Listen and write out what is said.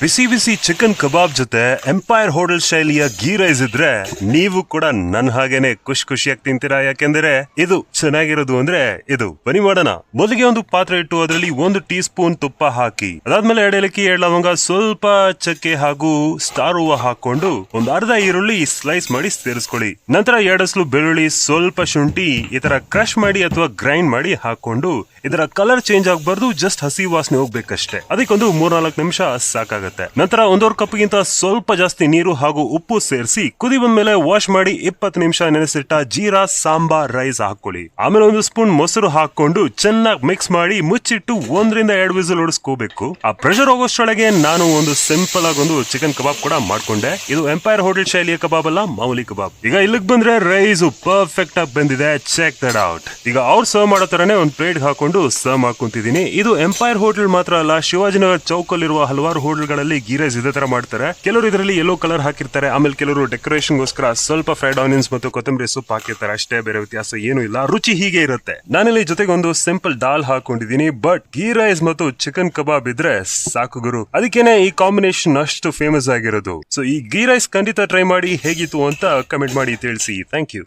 ಬಿಸಿ ಬಿಸಿ chicken ಕಬಾಬ್ ಜೊತೆ empire hotel ಶೈಲಿಯ ghee rice ಇದ್ರೆ ನೀವು ಕೂಡ ನನ್ನ ಹಾಗೇನೆ ಖುಷಿಯಾಗಿ ತಿಂತೀರಾ. ಯಾಕೆಂದ್ರೆ ಇದು ಚೆನ್ನಾಗಿರೋದು ಅಂದ್ರೆ ಇದು. ಬನ್ನಿ ಮಾಡೋಣ. ಮೊದಲಿಗೆ ಒಂದು ಪಾತ್ರೆ ಇಟ್ಟು ಅದರಲ್ಲಿ 1 ಟೀ ಸ್ಪೂನ್ ತುಪ್ಪ ಹಾಕಿ, ಅದಾದ್ಮೇಲೆ 2 ಏಲಕ್ಕಿ, 2 ಲವಂಗ, ಸ್ವಲ್ಪ ಚಕ್ಕೆ ಹಾಗೂ ಸ್ಟಾರ್ ಹೂವ ಹಾಕೊಂಡು ಒಂದು ಅರ್ಧ ಈರುಳ್ಳಿ ಸ್ಲೈಸ್ ಮಾಡಿ ಸೇರಿಸ್ಕೊಳ್ಳಿ. ನಂತರ 2 ಹಸ್ಲು ಬೆಳ್ಳುಳ್ಳಿ, ಸ್ವಲ್ಪ ಶುಂಠಿ ಈ ತರ ಕ್ರಶ್ ಮಾಡಿ ಅಥವಾ ಗ್ರೈಂಡ್ ಮಾಡಿ ಹಾಕೊಂಡು ಇದರ ಕಲರ್ ಚೇಂಜ್ ಆಗಬಾರ್ದು, ಜಸ್ಟ್ ಹಸಿ ವಾಸನೆ ಹೋಗ್ಬೇಕಷ್ಟೇ. ಅದಕ್ಕೊಂದು 3-4 ನಿಮಿಷ ಸಾಕಾಗುತ್ತೆ. ನಂತರ 1.5 ಕಪ್ಗಿಂತ ಸ್ವಲ್ಪ ಜಾಸ್ತಿ ನೀರು ಹಾಗೂ ಉಪ್ಪು ಸೇರಿಸಿ ಕುದಿ ಬಂದ್ಮೇಲೆ ವಾಶ್ ಮಾಡಿ 20 ನಿಮಿಷ ನೆನೆಸಿಟ್ಟ ಜೀರಾ ಸಾಂಬಾರ್ ರೈಸ್ ಹಾಕೊಳ್ಳಿ. ಆಮೇಲೆ 1 ಸ್ಪೂನ್ ಮೊಸರು ಹಾಕೊಂಡು ಚೆನ್ನಾಗಿ ಮಿಕ್ಸ್ ಮಾಡಿ ಮುಚ್ಚಿಟ್ಟು 1-2 ವಿಸಿಲ್ ಹೊಡಿಸ್ಕೋಬೇಕು. ಆ ಪ್ರೆಷರ್ ಹೋಗೋಷ್ಟೊಳಗೆ ನಾನು ಒಂದು ಸಿಂಪಲ್ ಆಗಿ ಒಂದು ಚಿಕನ್ ಕಬಾಬ್ ಕೂಡ ಮಾಡ್ಕೊಂಡೆ. ಇದು ಎಂಪೈರ್ ಹೋಟೆಲ್ ಶೈಲಿಯ ಕಬಾಬ್ ಅಲ್ಲ, ಮಾಮೂಲಿ ಕಬಾಬ್. ಈಗ ಇಲ್ಲಿಗೆ ಬಂದ್ರೆ ರೈಸ್ ಪರ್ಫೆಕ್ಟ್ ಆಗಿ ಬಂದಿದೆ. Check that out. ಈಗ ಅವ್ರು ಸರ್ವ್ ಮಾಡೋ ತರನೇ ಒಂದು ಪ್ಲೇಟ್ ಹಾಕೊಂಡು ಸರ್ವ್ ಮಾಡ್ಕೊಂತಿದೀನಿ. ಇದು ಎಂಪೈರ್ ಹೋಟೆಲ್ ಮಾತ್ರ ಅಲ್ಲ, ಶಿವಾಜಿನಗರ್ ಚೌಕಲ್ಲಿರುವ ಹಲವಾರು ಹೋಟೆಲ್ಗಳಲ್ಲಿ ಗೀ ರೈಸ್ ಇದೇ ತರ ಮಾಡ್ತಾರೆ. ಕೆಲವರು ಇದರಲ್ಲಿ ಯೆಲ್ಲೋ ಕಲರ್ ಹಾಕಿರ್ತಾರೆ, ಆಮೇಲೆ ಕೆಲವರು ಡೆಕೋರೇಷನ್ಗೋಸ್ಕರ ಸ್ವಲ್ಪ ಫ್ರೈಡ್ ಆನಿಯನ್ಸ್ ಮತ್ತು ಕೊತ್ತಂಬರಿ ಸೊಪ್ಪು ಹಾಕಿರ್ತಾರೆ. ಅಷ್ಟೇ, ಬೇರೆ ವ್ಯತ್ಯಾಸ ಏನು ಇಲ್ಲ. ರುಚಿ ಹೀಗೆ ಇರುತ್ತೆ. ನಾನಿಲ್ಲಿ ಜೊತೆಗೆ ಒಂದು ಸಿಂಪಲ್ ದಾಲ್ ಹಾಕೊಂಡಿದೀನಿ. ಬಟ್ ಗೀ ರೈಸ್ ಮತ್ತು ಚಿಕನ್ ಕಬಾಬ್ ಇದ್ರೆ ಸಾಕು ಗುರು. ಅದಕ್ಕೇನೆ ಈ ಕಾಂಬಿನೇಷನ್ ಅಷ್ಟು ಫೇಮಸ್ ಆಗಿರೋದು. ಸೊ ಈ ಗೀ ರೈಸ್ ಖಂಡಿತ ಟ್ರೈ ಮಾಡಿ, ಹೇಗಿತ್ತು ಅಂತ ಕಮೆಂಟ್ ಮಾಡಿ ತಿಳಿಸಿ. Thank you.